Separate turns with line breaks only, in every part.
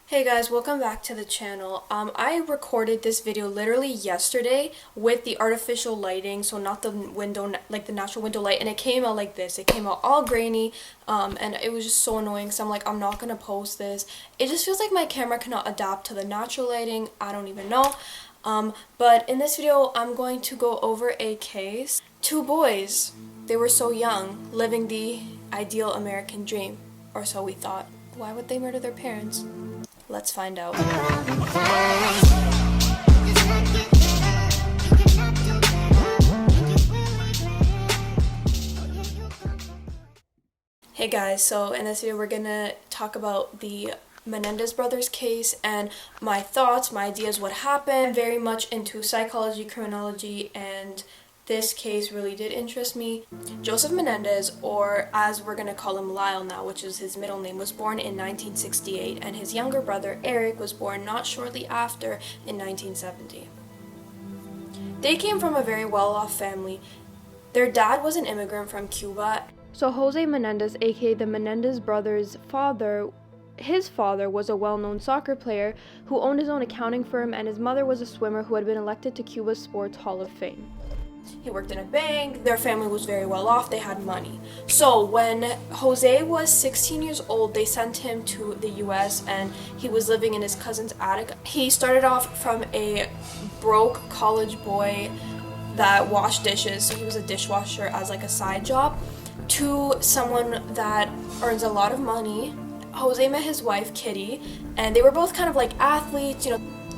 Hey guys, welcome back to the channel. I recorded this video literally yesterday with the artificial lighting, so not the window, like the natural window light, and it came out like this. It came out all grainy, and it was just so annoying, so I'm like, I'm not gonna post this. It just feels like my camera cannot adapt to the natural lighting. I don't even know. But in this video, I'm going to go over a case. Two boys, they were so young, living the ideal American dream, or so we thought. Why would they murder their parents? Let's find out. Hey guys, so in this video we're gonna talk about the Menendez brothers case and my thoughts, my ideas, what happened. I'm very much into psychology, criminology, and this case really did interest me. Joseph Menendez, or as we're going to call him Lyle now, which is his middle name, was born in 1968, and his younger brother Eric was born not shortly after in 1970. They came from a very well-off family. Their dad was an immigrant from Cuba. So Jose Menendez, aka the Menendez brothers' father, his father was a well-known soccer player who owned his own accounting firm, and his mother was a swimmer who had been elected to Cuba's Sports Hall of Fame. He worked in a bank. Their family was very well off. They had money. So when Jose was 16 years old, they sent him to the US and he was living in his cousin's attic. He started off from a broke college boy that washed dishes, so he was a dishwasher as like a side job, to someone that earns a lot of money. Jose met his wife, Kitty, and they were both kind of like athletes,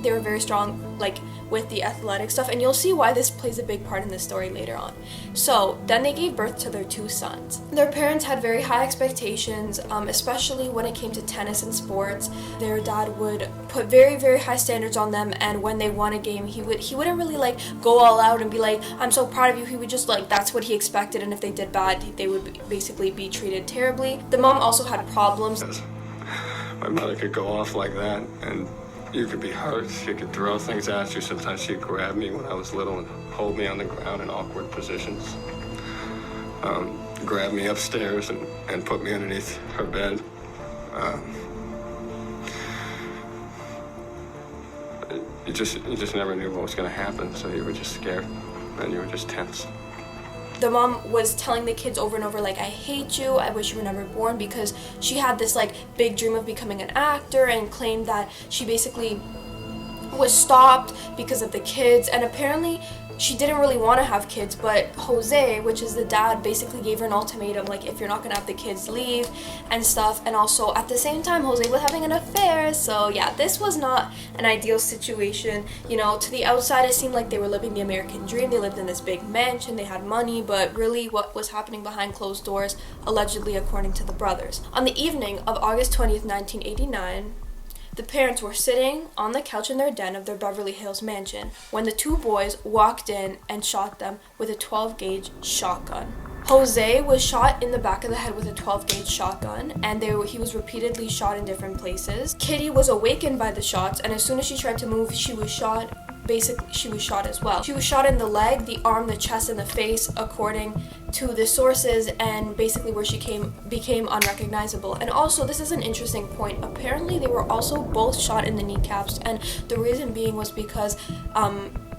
they were very strong, like, with the athletic stuff, and you'll see why this plays a big part in the story later on. So then they gave birth to their two sons. Their parents had very high expectations, especially when it came to tennis and sports. Their dad would put very, very high standards on them, and when they won a game, he wouldn't really like go all out and be like, I'm so proud of you. He would just like, that's what he expected, and if they did bad, they would basically be treated terribly. The mom also had problems.
My mother could go off like that, and you could be hurt. She could throw things at you. Sometimes she'd grab me when I was little and hold me on the ground in awkward positions. Grab me upstairs and put me underneath her bed. You just never knew what was going to happen, so you were just scared and you were just tense.
The mom was telling the kids over and over, like, I hate you, I wish you were never born, because she had this, like, big dream of becoming an actor, and claimed that she basically was stopped because of the kids, and apparently she didn't really want to have kids, but Jose, which is the dad, basically gave her an ultimatum, like, if you're not going to have the kids, leave, and stuff. And also, at the same time, Jose was having an affair, so yeah, this was not an ideal situation. To the outside, it seemed like they were living the American dream. They lived in this big mansion, they had money, but really what was happening behind closed doors, allegedly according to the brothers. On the evening of August 20th, 1989, the parents were sitting on the couch in their den of their Beverly Hills mansion when the two boys walked in and shot them with a 12-gauge shotgun. Jose was shot in the back of the head with a 12-gauge shotgun, and he was repeatedly shot in different places. Kitty was awakened by the shots, and as soon as she tried to move, she was shot. Basically, she was shot as well. She was shot in the leg, the arm, the chest, and the face, according to the sources, and basically where she became unrecognizable. And also, this is an interesting point. Apparently, they were also both shot in the kneecaps, and the reason being was because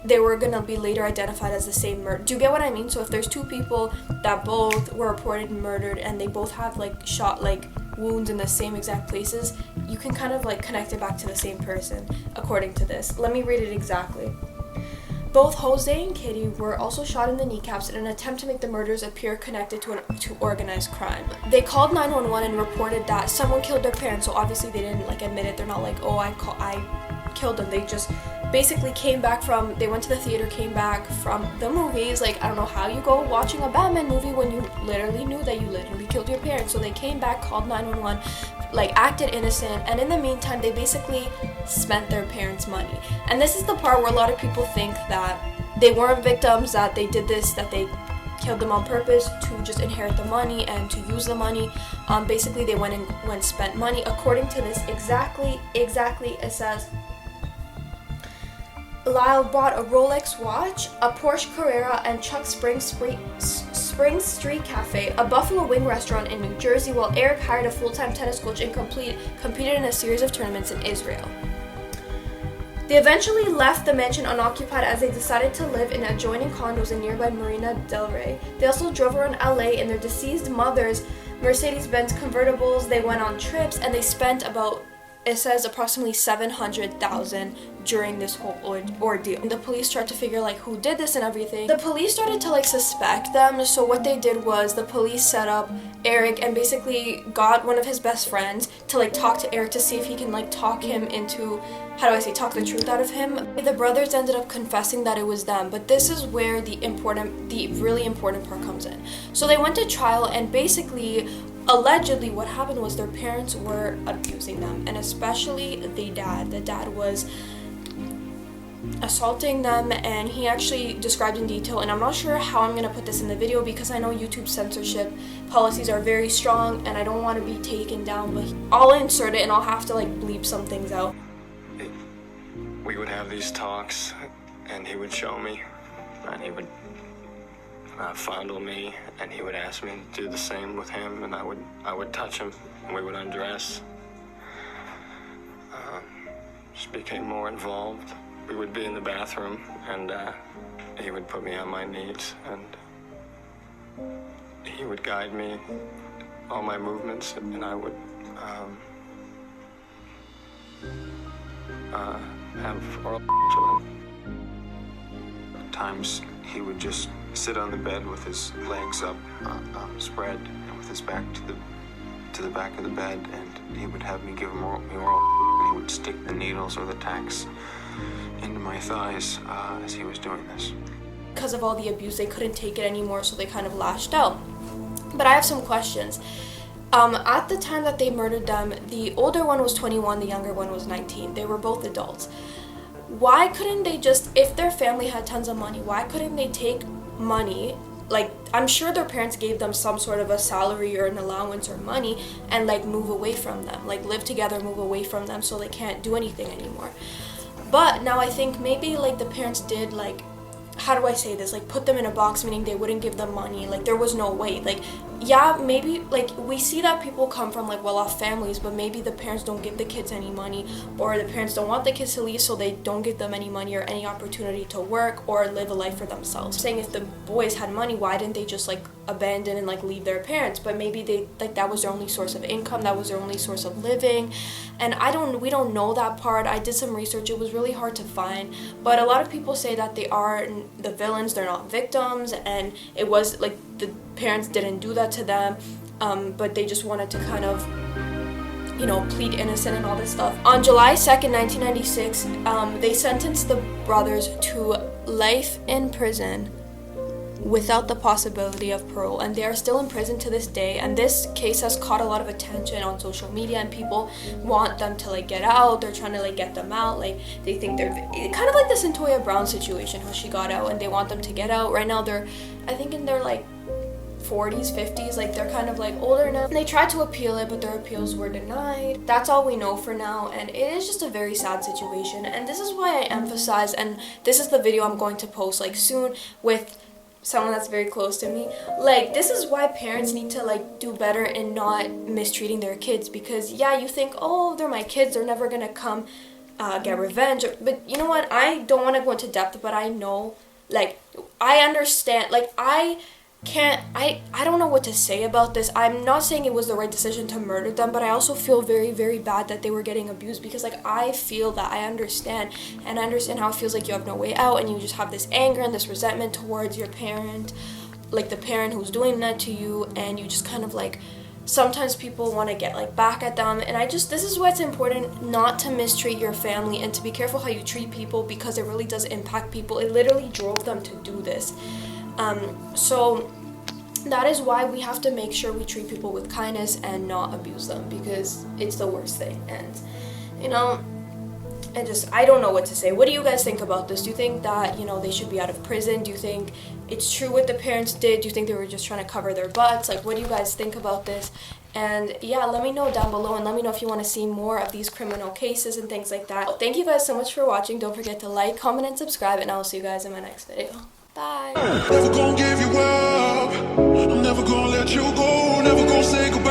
they were gonna be later identified as the same murder. Do you get what I mean? So if there's two people that both were reported murdered, and they both have like shot like wounds in the same exact places, you can kind of like connect it back to the same person, according to this. Let me read it exactly. Both Jose and Kitty were also shot in the kneecaps in an attempt to make the murders appear connected to organized crime. They called 911 and reported that someone killed their parents, so obviously they didn't like admit it. They're not like, oh, I killed them. They just basically they went to the theater, came back from the movies. Like, I don't know how you go watching a Batman movie when you literally knew that you literally killed your parents. So they came back, called 911, like acted innocent, and in the meantime they basically spent their parents' money. And this is the part where a lot of people think that they weren't victims, that they did this, that they killed them on purpose to just inherit the money and to use the money. Basically they went and spent money. According to this, exactly it says Lyle bought a Rolex watch, a Porsche Carrera, and Chuck Spring Spring Street Cafe, a Buffalo Wing restaurant in New Jersey, while Eric hired a full-time tennis coach and competed in a series of tournaments in Israel. They eventually left the mansion unoccupied as they decided to live in adjoining condos in nearby Marina Del Rey. They also drove around LA in their deceased mother's Mercedes-Benz convertibles. They went on trips, and they spent about, it says, approximately $700,000 during this whole ordeal. The police tried to figure like who did this and everything. The police started to like suspect them, so what they did was the police set up Eric and basically got one of his best friends to like talk to Eric to see if he can like talk him into, talk the truth out of him. The brothers ended up confessing that it was them, but this is where the really important part comes in. So they went to trial, and basically allegedly what happened was their parents were abusing them, and especially the dad. The dad was assaulting them, and he actually described in detail, and I'm not sure how I'm going to put this in the video because I know YouTube censorship policies are very strong and I don't want to be taken down, but I'll insert it and I'll have to like bleep some things out.
We would have these talks, and he would show me, and he would fondle me, and he would ask me to do the same with him, and I would touch him, and we would undress. Just became more involved. We would be in the bathroom, and he would put me on my knees, and he would guide me, all my movements, and I would have oral to him.
At times, he would just sit on the bed with his legs up, spread, and with his back to the back of the bed, and he would have me give him oral, and he would stick the needles or the tacks into my thighs as he was doing this.
Because of all the abuse, they couldn't take it anymore, so they kind of lashed out. But I have some questions. At the time that they murdered them, the older one was 21, the younger one was 19. They were both adults. Why couldn't they just, if their family had tons of money, why couldn't they take money, like, I'm sure their parents gave them some sort of a salary or an allowance or money, and like move away from them, like live together, move away from them so they can't do anything anymore. But now I think maybe like the parents did like, like put them in a box, meaning they wouldn't give them money, like there was no way, like yeah, maybe like we see that people come from like well-off families, but maybe the parents don't give the kids any money, or the parents don't want the kids to leave, so they don't give them any money or any opportunity to work or live a life for themselves. I'm saying if the boys had money, why didn't they just like abandon and like leave their parents? But maybe they like that was their only source of income, that was their only source of living, and we don't know that part. I did some research, it was really hard to find, but a lot of people say that they are the villains, they're not victims, and it was like the parents didn't do that to them, but they just wanted to kind of, you know, plead innocent and all this stuff. On July 2nd, 1996, they sentenced the brothers to life in prison without the possibility of parole, and they are still in prison to this day. And this case has caught a lot of attention on social media, and people want them to like get out. They're trying to like get them out, like they think they're kind of like the Cyntoia Brown situation, how she got out, and they want them to get out. Right now they're, I think, in their like 40s, 50s, like they're kind of like older now. They tried to appeal it, but their appeals were denied. That's all we know for now, and it is just a very sad situation. And this is why I emphasize, and this is the video I'm going to post like soon with someone that's very close to me, like this is why parents need to like do better in not mistreating their kids, because yeah, you think, oh, they're my kids, they're never gonna come get revenge, but you know what, I don't want to go into depth, but I know, like I understand, like I don't know what to say about this. I'm not saying it was the right decision to murder them, but I also feel very, very bad that they were getting abused, because like I feel that I understand, and I understand how it feels like you have no way out, and you just have this anger and this resentment towards your parent, like the parent who's doing that to you, and you just kind of like, sometimes people want to get like back at them, and this is why it's important not to mistreat your family and to be careful how you treat people, because it really does impact people. It literally drove them to do this. So that is why we have to make sure we treat people with kindness and not abuse them, because it's the worst thing. And you know, I don't know what to say. What do you guys think about this? Do you think that, you know, they should be out of prison? Do you think it's true what the parents did? Do you think they were just trying to cover their butts? Like, what do you guys think about this? And yeah, let me know down below, and let me know if you want to see more of these criminal cases and things like that. Thank you guys so much for watching. Don't forget to like, comment, and subscribe, and I'll see you guys in my next video. Bye.
Never gonna give you up. I'm never gonna let you go. Never gonna say goodbye.